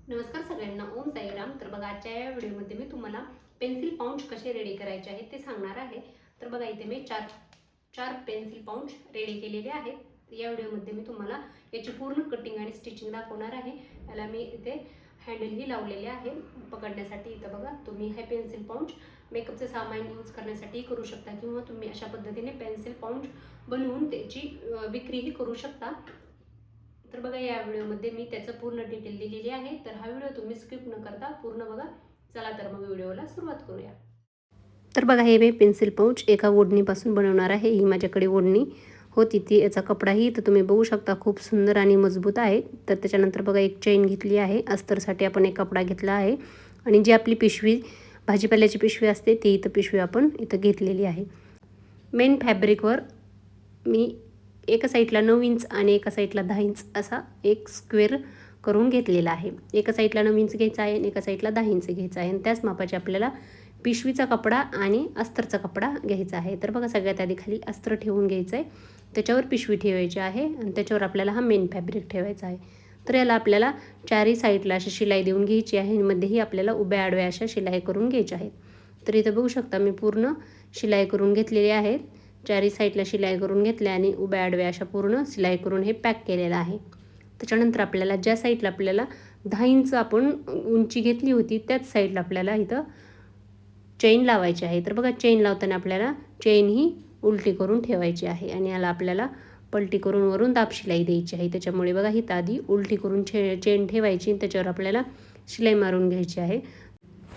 नमस्कार सगळ्यांना, ओम साईराम. तर बघा, आजच्या या व्हिडिओमध्ये मी तुम्हाला पेन्सिल पाउंच कसे रेडी करायचे आहेत ते सांगणार आहे. तर बघा, इथे मी चार चार पेन्सिल पाउंच रेडी केलेले आहेत. या व्हिडिओमध्ये मी तुम्हाला याची पूर्ण कटिंग आणि स्टिचिंग दाखवणार आहे. याला मी इथे हँडलही लावलेले आहे पकडण्यासाठी. इथं बघा, तुम्ही हे पेन्सिल पाउंच मेकअपचे सामान यूज करण्यासाठी करू शकता, किंवा तुम्ही अशा पद्धतीने पेन्सिल पाउंच बनवून त्याची विक्रीही करू शकता. तर बघा, या व्हिडिओमध्ये मी त्याचं पूर्ण डिटेल दिलेली आहे. तर हा व्हिडिओ तुम्ही स्किप न करता पूर्ण बघा. चला तर मग व्हिडिओला सुरुवात करूया. तर बघा, हे मी पेन्सिल पाउच एका ओढणीपासून बनवणार आहे. ही माझ्याकडे ओढणी होती, ती याचा कपडाही तर तुम्ही बघू शकता खूप सुंदर आणि मजबूत आहे. तर त्याच्यानंतर बघा, एक चेन घेतली आहे. अस्तरसाठी आपण एक कपडा घेतला आहे, आणि जी आपली पिशवी भाजीपाल्याची पिशवी असते ती इथं पिशवी आपण इथं घेतलेली आहे. मेन फॅब्रिकवर मी एका साईडला 9 इंच आणि एका साईडला 10 इंच असा एक स्क्वेअर करून घेतलेला आहे. एका साईडला 9 इंच घ्यायचा आहे आणि एका साईडला 10 इंच घ्यायचा आहे, आणि त्याच मापाचे आपल्याला पिशवीचा कपडा आणि अस्तरचा कपडा घ्यायचा आहे. तर बघा, सगळ्यात आधी खाली अस्तर ठेवून घ्यायचं आहे, त्याच्यावर पिशवी ठेवायची आहे, आणि त्याच्यावर आपल्याला हा मेन फॅब्रिक ठेवायचा आहे. तर याला आपल्याला चारही साईडला अशी शिलाई देऊन घ्यायची आहे, आणि मध्येही आपल्याला उभ्या आडव्या अशा शिलाई करून घ्यायच्या आहेत. तर इथं बघू शकता, मी पूर्ण शिलाई करून घेतलेली आहेत. चारही साईडला शिलाई करून घेतल्या आणि उभ्या आडव्या अशा पूर्ण शिलाई करून हे पॅक केलेलं आहे. त्याच्यानंतर आपल्याला ज्या साईडला आपल्याला 10 इंच आपण उंची घेतली होती त्याच साईडला आपल्याला इथं चेन लावायची आहे. तर बघा, चेन लावताना आपल्याला चेन ही उलटी करून ठेवायची आहे, आणि याला आपल्याला पलटी करून वरून दाब शिलाई द्यायची आहे. त्याच्यामुळे बघा, ही आधी उलटी करून चेन ठेवायची, त्याच्यावर आपल्याला शिलाई मारून घ्यायची आहे.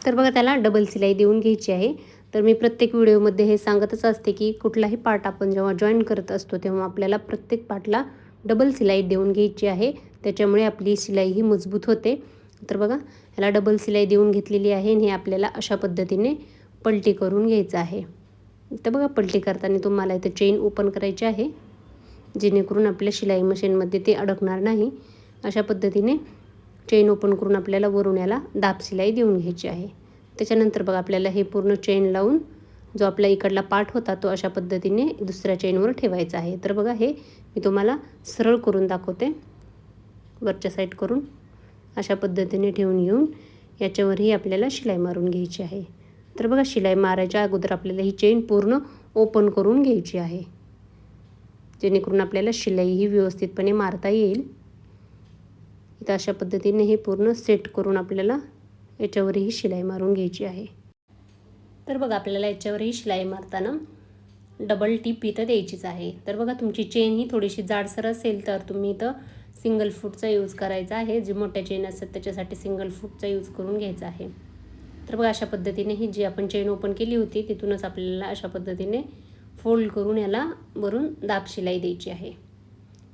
तर बघा, त्याला डबल शिलाई देऊन घ्यायची आहे. तर मी प्रत्येक व्हिडिओमध्ये हे सांगतच असते की कुठलाही पार्ट आपण जेव्हा जॉईन करत असतो तेव्हा आपल्याला प्रत्येक पार्टला डबल शिलाई देऊन घ्यायची आहे. त्याच्यामुळे आपली शिलाई ही मजबूत होते. तर बघा, ह्याला डबल शिलाई देऊन घेतलेली आहे, आणि हे आपल्याला अशा पद्धतीने पलटी करून घ्यायचं आहे. तर बघा, पलटी करताना तुम्हाला इथं चेन ओपन करायची आहे, जेणेकरून आपल्या शिलाई मशीनमध्ये ते अडकणार नाही. अशा पद्धतीने चेन ओपन करून आपल्याला वरून याला दाब शिलाई देऊन घ्यायची आहे. त्याच्यानंतर बघा, आपल्याला हे पूर्ण चेन लावून जो आपला इकडला पार्ट होता तो अशा पद्धतीने दुसऱ्या चेनवर ठेवायचा आहे. तर बघा, हे मी तुम्हाला सरळ करून दाखवते. वरच्या साईड करून अशा पद्धतीने ठेवून घेऊन याच्यावरही आपल्याला शिलाई मारून घ्यायची आहे. तर बघा, शिलाई मारायच्या अगोदर आपल्याला ही चेन पूर्ण ओपन करून घ्यायची आहे, जेणेकरून आपल्याला शिलाई ही व्यवस्थितपणे मारता येईल. इथं अशा पद्धतीने हे पूर्ण सेट करून आपल्याला याच्यावरही शिलाई मारून घ्यायची आहे. तर बघा, आपल्याला याच्यावरही शिलाई मारताना डबल टीप इथं द्यायचीच आहे. तर बघा, तुमची चेन ही थोडीशी जाडसर असेल तर तुम्ही इथं सिंगल फूटचा यूज करायचा आहे. जी मोठ्या चेन असतात त्याच्यासाठी सिंगल फूटचा यूज करून घ्यायचा आहे. तर बघा, अशा पद्धतीने ही जी आपण चेन ओपन केली होती तिथूनच आपल्याला अशा पद्धतीने फोल्ड करून याला वरून दाब शिलाई द्यायची आहे,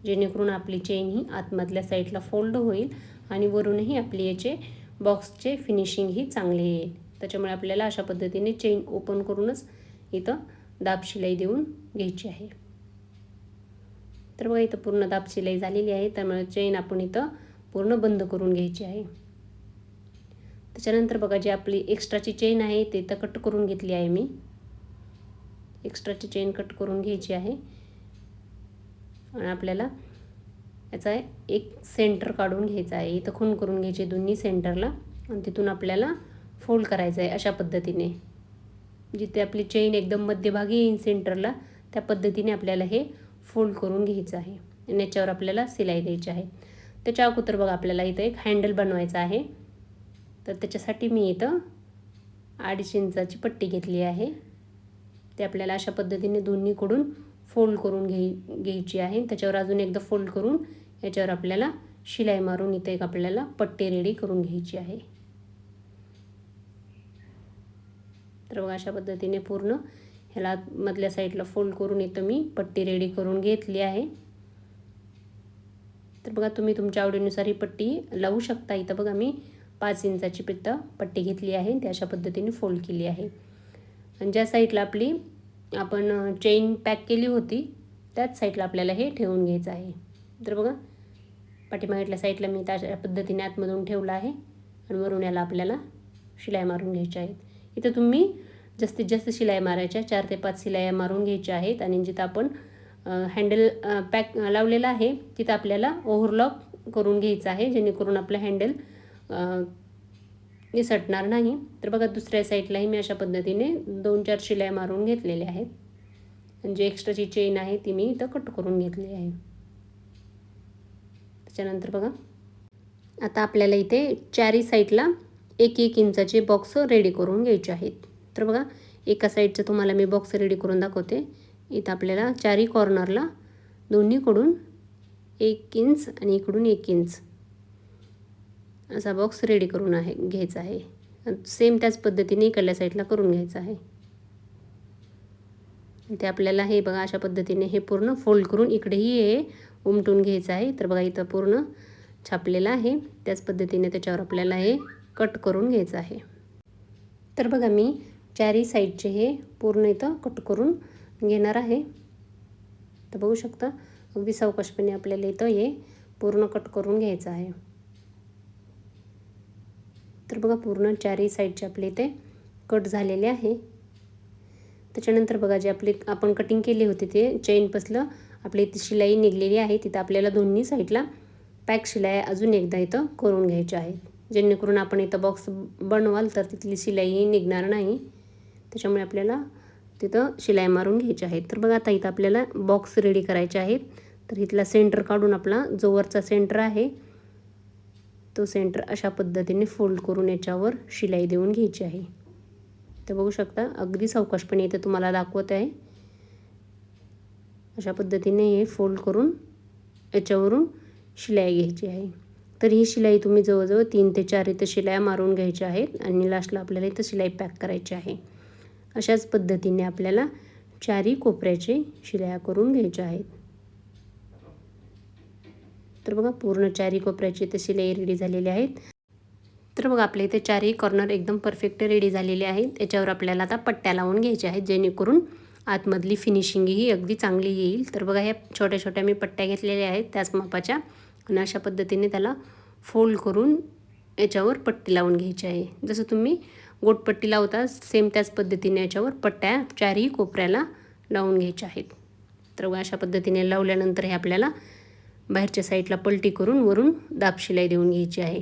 जेणेकरून आपली चेन ही आतमधल्या साईडला फोल्ड होईल आणि वरूनही आपली याचे बॉक्सचे फिनिशिंग ही चांगले येईल. त्याच्यामुळे आपल्याला अशा पद्धतीने चेन ओपन करूनच इथं दाब शिलाई देऊन घ्यायची आहे. तर बघा, इथं पूर्ण दाब शिलाई झालेली आहे, त्यामुळे चेन आपण इथं पूर्ण बंद करून घ्यायची आहे. त्याच्यानंतर बघा, जी आपली एक्स्ट्राची चेन आहे ते इथं कट करून घेतली आहे. मी एक्स्ट्राची चेन कट करून घ्यायची आहे, आणि आपल्याला याचा एक सेंटर काढून घ्यायचा आहे. इथं खून करून घ्यायचे दोन्ही सेंटरला, आणि तिथून आपल्याला फोल्ड करायचं आहे अशा पद्धतीने. जिथे आपली चेन एकदम मध्यभागी येईल सेंटरला, त्या पद्धतीने आपल्याला हे फोल्ड करून घ्यायचं आहे, आणि याच्यावर आपल्याला शिलाई द्यायची आहे. त्याच्या अगोदर बघा, आपल्याला इथं एक हँडल बनवायचा आहे. तर त्याच्यासाठी मी इथं 2.5 इंचाची पट्टी घेतली आहे. ते आपल्याला अशा पद्धतीने दोन्हीकडून फोल्ड करून घ्यायची आहे. त्याच्यावर अजून एकदा फोल्ड करून याच्यावर आपल्याला शिलाई मारून इथे एक आपल्याला पट्टी रेडी करून घ्यायची आहे. तर बघा, अशा पद्धतीने पूर्ण ह्याला मधल्या साईडला फोल्ड करून इथं मी पट्टी रेडी करून घेतली आहे. तर बघा, तुम्ही तुमच्या आवडीनुसार ही पट्टी लावू शकता. इथं बघा, मी 5 इंचाची पट्टी घेतली आहे, ती अशा पद्धतीने फोल्ड केली आहे. आणि ज्या साईडला आपली आपण चेन पॅक केली होती त्याच साईडला आपल्याला हे ठेवून घ्यायचं आहे. तर बघा, पाठीमागच्या साईडला मी त्या पद्धतीने आतमधून ठेवलं आहे, आणि वरून याला आपल्याला शिलाई मारून घ्यायच्या आहेत. इथं तुम्ही जास्तीत जास्त शिलाई मारायच्या 4 ते 5 शिलाया मारून घ्यायच्या आहेत, आणि जिथं आपण हँडल पॅक लावलेला आहे तिथं आपल्याला ओव्हरलॉक करून घ्यायचं आहे, जेणेकरून आपलं हँडल निसटणार नाही. तर बघा दुसऱ्या साईडलाही मी अशा पद्धतीने 2-4 शिलाई मारून घेतलेल्या आहेत. म्हणजे एक्स्ट्राची चेन आहे ती मी इथं कट करून घेतली आहे. त्याच्यानंतर बघा आता आपल्याला इथे चारही साईडला 1-1 इंचाचे बॉक्स रेडी करून घ्यायचे आहेत. तर बघा एका साईडचं तुम्हाला मी बॉक्स रेडी करून दाखवते. इथं आपल्याला चारही कॉर्नरला दोन्हीकडून 1 इंच आणि इकडून 1 इंच असा बॉक्स रेडी करून घ्यायचा आहे. सेम त्याच पद्धतीने इकडल्या साईडला करून घ्यायचं आहे. ते आपल्याला हे बघा अशा पद्धतीने हे पूर्ण फोल्ड करून इकडेही हे उमटून घ्यायचं आहे. तर बघा इथं पूर्ण छापलेलं आहे. त्याच पद्धतीने त्याच्यावर आपल्याला हे कट करून घ्यायचं आहे. तर बघा मी चारही साईडचे हे पूर्ण इथं कट करून घेणार आहे. तर बघू शकता अगदी सावकाशपणे आपल्याला इथं हे पूर्ण कट करून घ्यायचं आहे. तर बघा पूर्ण चारही साईडचे आपले इथे कट झालेले आहे. त्याच्यानंतर बघा जे आपण कटिंग केली होती ते चेन पसलं आपली इथे शिलाई निघलेली आहे. तिथं आपल्याला दोन्ही साईडला पॅक शिलाई अजून एकदा इथं करून घ्यायच्या आहेत. जेणेकरून आपण इथं बॉक्स बनवाल तर तिथली शिलाईही निघणार नाही. त्याच्यामुळे आपल्याला तिथं शिलाई मारून घ्यायची आहे. तर बघा आता इथं आपल्याला बॉक्स रेडी करायचे आहेत. तर इथला सेंटर काढून आपला जो वरचा सेंटर आहे तो सेंटर अशा पद्धतीने फोल्ड करून याच्यावर शिलाई देऊन घ्यायची आहे. तर बघू शकता अगदी सावकाशपणे इथे तुम्हाला दाखवत आहे. अशा पद्धतीने हे फोल्ड करून याच्यावरून शिलाई घ्यायची आहे. तर ही शिलाई तुम्ही जवळजवळ 3 ते 4 इथं शिलाई मारून घ्यायच्या आहेत आणि लास्टला आपल्याला इथं शिलाई पॅक करायची आहे. अशाच पद्धतीने आपल्याला चारही कोपऱ्याचे शिलाई करून घ्यायच्या आहेत. तर बघा पूर्ण चारही कोपऱ्याची इथे शिलाई रेडी झालेली आहेत. तर बघा आपल्या इथे चारही कॉर्नर एकदम परफेक्ट रेडी झालेले आहेत. याच्यावर आपल्याला आता पट्ट्या लावून घ्यायच्या आहेत जेणेकरून आतमधली फिनिशिंग ही अगदी चांगली येईल. तर बघा ह्या छोट्या छोट्या मी पट्ट्या घेतलेल्या आहेत त्याच मापाच्या आणि अशा पद्धतीने त्याला फोल्ड करून याच्यावर पट्टी लावून घ्यायची आहे. जसं तुम्ही गोटपट्टी लावता सेम त्याच पद्धतीने याच्यावर पट्ट्या चारही कोपऱ्याला लावून घ्यायच्या आहेत. तर अशा पद्धतीने लावल्यानंतर हे आपल्याला बाहेरच्या साईडला पलटी करून वरून दाब शिलाई देऊन घ्यायची आहे.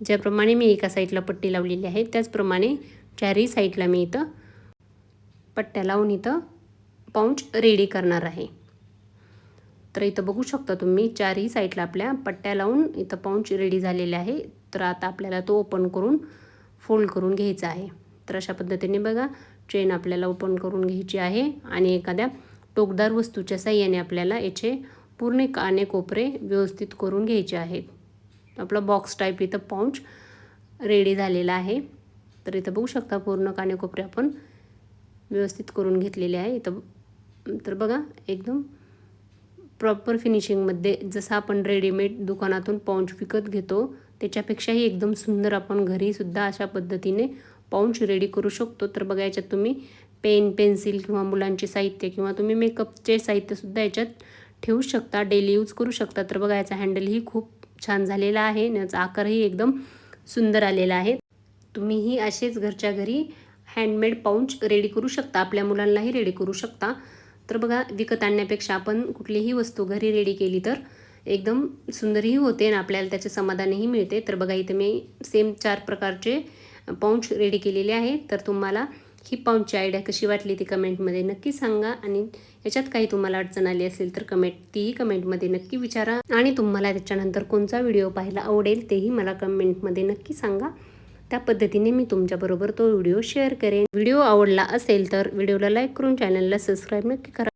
ज्याप्रमाणे मी एका साईडला पट्टी लावलेली आहे त्याचप्रमाणे चारही साईडला मी इथं पट्ट्या लावून इथं पाऊंच रेडी करणार आहे. तर इथं बघू शकता तुम्ही चारही साईडला आपल्या पट्ट्या लावून इथं पाऊंच रेडी झालेले आहे. तर आता आपल्याला तो ओपन करून फोल्ड करून घ्यायचा आहे. तर अशा पद्धतीने बघा चेन आपल्याला ओपन करून घ्यायची आहे आणि एखाद्या टोकदार वस्तूच्या साह्याने आपल्याला याचे पूर्ण काने कोपरे व्यवस्थित करून घ्यायचे आहेत. आपला बॉक्स टाईप इथं पाऊंच रेडी झालेला आहे. तर इथं बघू शकता पूर्ण काने कोपरे आपण व्यवस्थित करून घेतलेले आहे इथं. तर बघा एकदम प्रॉपर फिनिशिंगमध्ये जसं आपण रेडीमेड दुकानातून पाऊंच विकत घेतो त्याच्यापेक्षाही एकदम सुंदर आपण घरीसुद्धा अशा पद्धतीने पाऊंच रेडी करू शकतो. तर बघा याच्यात तुम्ही पेन पेन्सिल किंवा मुलांचे साहित्य किंवा तुम्ही मेकअपचे साहित्यसुद्धा याच्यात ठेवू शकता, डेली यूज करू शकता. तर बघा याचा हँडलही खूप छान झालेला आहे आणि याचा आकारही एकदम सुंदर आलेला आहे. तुम्हीही असेच घरच्या घरी हँडमेड पाऊंच रेडी करू शकता, आपल्या मुलांनाही रेडी करू शकता. तर बघा विकत आणण्यापेक्षा आपण कुठलीही वस्तू घरी रेडी केली तर एकदम सुंदरही होते आणि आपल्याला त्याचे समाधानही मिळते. तर बघा इथे मी सेम 4 प्रकारचे पाऊंच रेडी केलेले आहेत. तर तुम्हाला ही पाऊंचची आयडिया कशी वाटली ती कमेंटमध्ये नक्की सांगा आणि याच्यात काही तुम्हाला अडचण आली असेल तर तीही कमेंटमध्ये नक्की विचारा आणि तुम्हाला त्याच्यानंतर कोणता व्हिडिओ पाहायला आवडेल तेही मला कमेंटमध्ये नक्की सांगा. त्या पद्धतीने मी तुमच्याबरोबर तो व्हिडिओ शेअर करेन. व्हिडिओ आवडला असेल तर व्हिडिओला लाईक करून चॅनलला सबस्क्राईब नक्की करा.